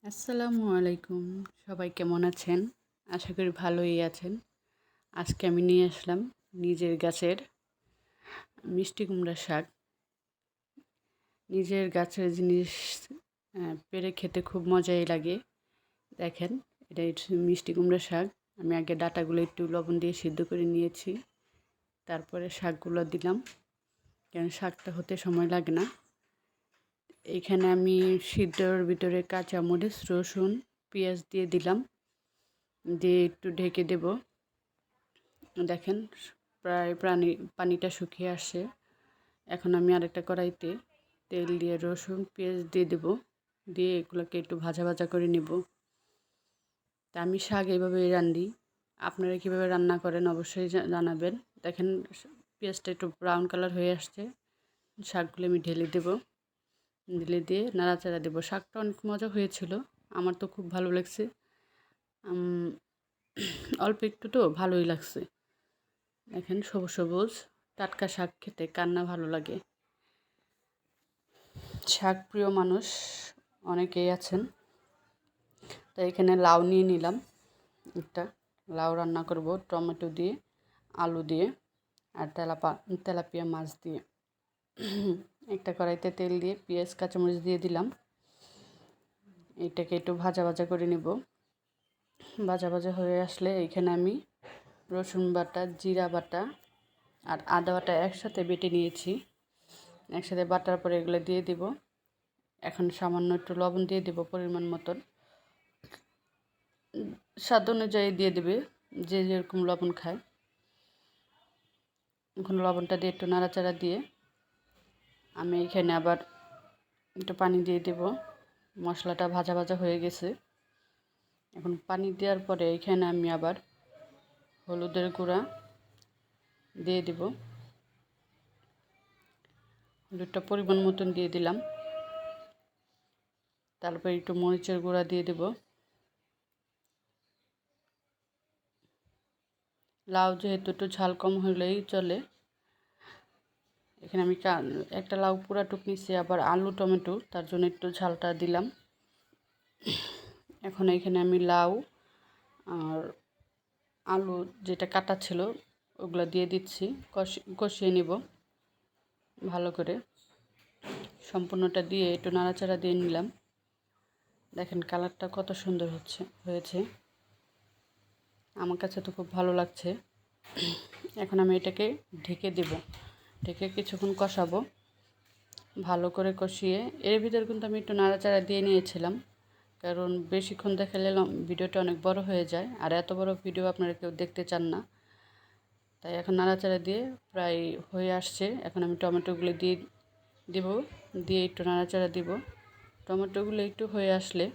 আসসালামু আলাইকুম। সবাই কেমন আছেন? আশা করি ভালোই আছেন। আজকে আমি নিয়ে আসলাম নিজের গাছের মিষ্টি কুমড়ার শাক। নিজের গাছের জিনিস পেড়ে খেতে খুব মজাই লাগে। দেখেন, এটা মিষ্টি কুমড়ার শাক। আমি আগে ডাঁটাগুলো একটু লবণ দিয়ে সিদ্ধ করে নিয়েছি। তারপরে শাকগুলো দিলাম, কারণ শাকটা হতে সময় লাগে না। এখানে আমি সিদ্ধর ভিতরে কাঁচামরিচ, রসুন, পেঁয়াজ দিয়ে দিলাম, দিয়ে একটু ঢেকে দেব। দেখেন, প্রায় পানিটা শুকিয়ে আসছে। এখন আমি আরেকটা কড়াইতে তেল দিয়ে রসুন পেঁয়াজ দিয়ে দেব, দিয়ে এগুলোকে একটু ভাজা ভাজা করে নেব। তা আমি শাক এইভাবে রান্ধি। আপনারা কীভাবে রান্না করেন অবশ্যই জানাবেন। দেখেন, পেঁয়াজটা একটু ব্রাউন কালার হয়ে আসছে। শাকগুলো আমি ঢেলে দেব, ঢেলে দিয়ে নাড়াচাড়া দেবো। শাকটা অনেক মজা হয়েছিল, আমার তো খুব ভালো লাগছে। অল্প একটু তো ভালোই লাগছে। দেখেন, সবুজ সবুজ টাটকা শাক খেতে কার না ভালো লাগে। শাক প্রিয় মানুষ অনেকেই আছেন। তাই এখানে লাউ নিয়ে নিলাম, একটা লাউ রান্না করব টমেটো দিয়ে, আলু দিয়ে আর তেলাপিয়া মাছ দিয়ে। একটা কড়াইতে তেল দিয়ে পেঁয়াজ কাঁচামরিচ দিয়ে দিলাম। এটাকে একটু ভাজা ভাজা করে নেব। ভাজা ভাজা হয়ে আসলে এখানে আমি রসুন বাটা, জিরা বাটা আর আদা বাটা একসাথে বেটে নিয়েছি। একসাথে বাটার পরে এগুলো দিয়ে দিব। এখন সামান্য একটু লবণ দিয়ে দেব পরিমাণ মতন, স্বাদ অনুযায়ী দিয়ে দেবে, যে যেরকম লবণ খায়। এখন লবণটা দিয়ে একটু নাড়াচাড়া দিয়ে আমি এখানে আবার একটু পানি দিয়ে দেব। মশলাটা ভাজা ভাজা হয়ে গেছে। এখন পানি দেওয়ার পরে এখানে আমি আবার হলুদের গুঁড়া দিয়ে দেব, হলুদটা পরিমাণ মতন দিয়ে দিলাম। তারপর একটু মরিচের গুঁড়া দিয়ে দেব। লাউ যেহেতু একটু ঝাল কম হলেই চলে, এখানে আমি একটা লাউ পুরাটুক নিচ্ছি, আবার আলু টমেটো, তার জন্য একটু ঝালটা দিলাম। এখন এখানে আমি লাউ আর আলু যেটা কাটা ছিল ওগুলো দিয়ে দিচ্ছি, কষিয়ে নেব ভালো করে। সম্পূর্ণটা দিয়ে একটু নাড়াচাড়া দিয়ে নিলাম। দেখেন কালারটা কত সুন্দর হয়েছে, আমার কাছে তো খুব ভালো লাগছে। এখন আমি এটাকে ঢেকে দেব, ঢেকে কিছুক্ষণ কষাবো, ভালো করে কষিয়ে। এর ভিতরে কিন্তু আমি একটু নাড়াচাড়া দিয়ে নিয়েছিলাম, কারণ বেশিক্ষণ দেখালে ভিডিওটা অনেক বড় হয়ে যায়, আর এত বড় ভিডিও আপনারা কেউ দেখতে চান না। তাই এখন নাড়াচাড়া দিয়ে প্রায় হয়ে আসছে। এখন আমি টমেটোগুলো দিয়ে দেব, দিয়ে একটু নাড়াচাড়া দিব। টমেটোগুলো একটু হয়ে আসলে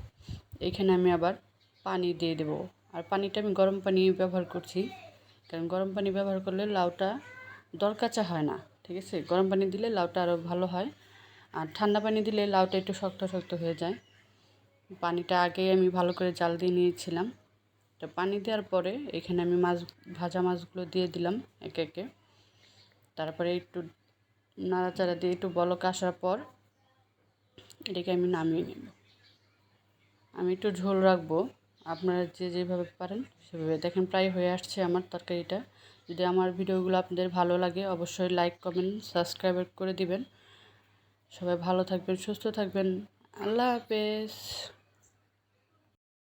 এখানে আমি আবার পানি দিয়ে দেব। আর পানিটা আমি গরম পানি ব্যবহার করছি, কারণ গরম পানি ব্যবহার করলে লাউটা দরকাচা হয় না। ঠিক আছে, গরম পানি দিলে লাউটা আরও ভালো হয়, আর ঠান্ডা পানি দিলে লাউটা একটু শক্ত শক্ত হয়ে যায়। পানিটা আগেই আমি ভালো করে জাল দিয়ে নিয়েছিলাম। তো পানি দেওয়ার পরে এখানে আমি ভাজা মাছগুলো দিয়ে দিলাম একে একে। তারপরে একটু নাড়াচাড়া দিয়ে একটু বলক আসার পর এটাকে আমি নামিয়ে নেব। আমি একটু ঝোল রাখবো, আপনারা যে যেভাবে পারেন সেভাবে। দেখেন প্রায় হয়ে আসছে আমার তরকারিটা। যদি আমার ভিডিওগুলো আপনাদের ভালো লাগে অবশ্যই লাইক কমেন্ট সাবস্ক্রাইব করে দিবেন। সবাই ভালো থাকবেন, সুস্থ থাকবেন। আল্লাহ হাফেজ।